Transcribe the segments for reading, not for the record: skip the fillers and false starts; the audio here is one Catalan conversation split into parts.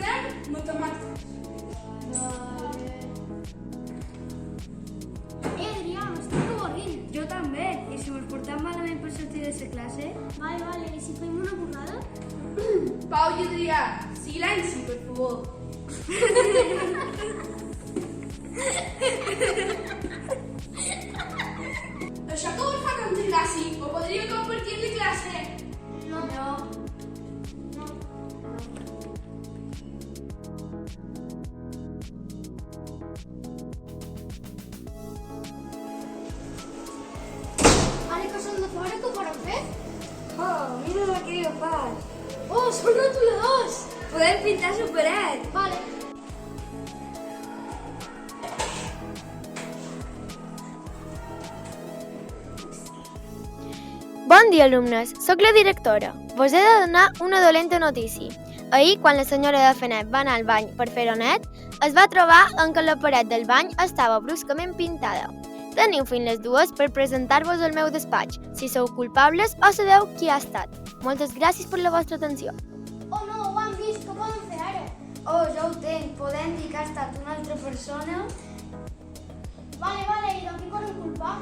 exposarem matemàtiques. Vale. Adrià, m'estic avorrint. Jo també. I si mos portem malament per sortir de la classe? Vale, i si fem una borrada? Pau i Adrià, silenci, per favor. Això que us fa com de gràcia, ho podria compartir de classe. No. Ara que som de fora, què podem fer? Oh, mira la que he agafat. Oh, són rotuladors! Podem pintar la paret. Vale. Bon dia, alumnes. Soc la directora. Vos he de donar una dolenta notícia. Ahir, quan la senyora de Fenet va anar al bany per fer-ho net, es va trobar en què la paret del bany estava bruscament pintada. Teniu fins les 2 per presentar-vos al meu despatx, si sou culpables o sabeu qui ha estat. Moltes gràcies per la vostra atenció. Oh no, ho han vist, què poden fer ara? Oh, jo ho tenc. Podem dir que ha estat una altra persona? Vale, i de qui poden culpar?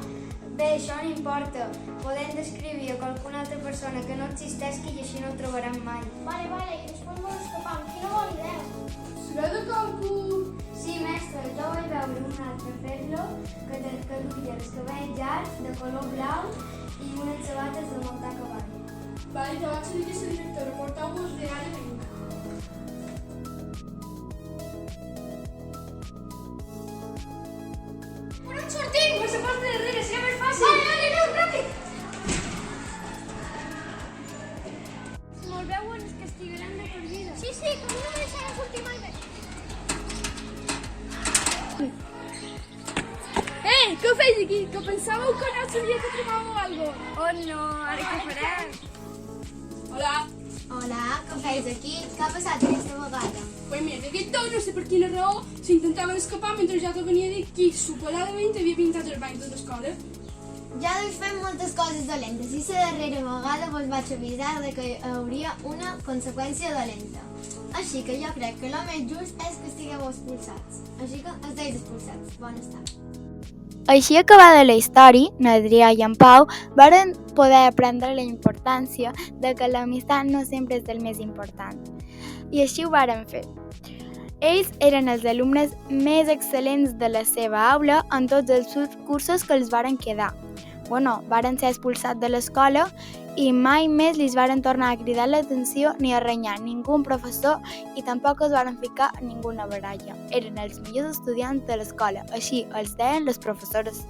Bé, això no importa. Podem descriure a qualcuna altra persona que no existeixi i així no ho trobarem mai. Vale, i després vol escapar. Quina bona idea. Serà de concurs. Sí, mestre, jo vaig veure un altre fer-lo que duia els cabells llargs, de color blau i unes sabates de muntar a cavall. Vale, jo vaig dir que la directora, porteu-vos de ara vinga. Per on sortim? Per la porta de darrere, serà més fàcil. Aneu, ràpid! Molt veuen els castigaran de per vida. Sí, que a mi no me deixaran sortir mai més. Què feis aquí? Que pensàveu que no sabia que trobàveu alguna cosa. Oh no, ara què farem? Hola. Hola, què feis aquí? Què ha passat aquesta vegada? Pues mira, que aquest no sé per quina raó s'intentaven escapar mentre jo te venia a dir qui suposadament havia pintat el bany de l'escola. Ja doncs fem moltes coses dolentes i la darrera vegada vos vaig avisar de que hi hauria una conseqüència dolenta. Així que jo crec que el més just és que estigueu expulsats. Així que esteu expulsats. Bon estat. Així acabada la història, n'Adrià i en Pau varen poder aprendre la importància de que l'amistat no sempre és el més important. I així ho varen fer. Ells eren els alumnes més excel·lents de la seva aula en tots els cursos que els varen quedar. Varen ser expulsats de l'escola i mai més li varen tornar a cridar l'atenció ni a renyar ningú professor i tampoc es varen ficar ninguna baralla. Eren els millors estudiants de l'escola, així els deien les professores.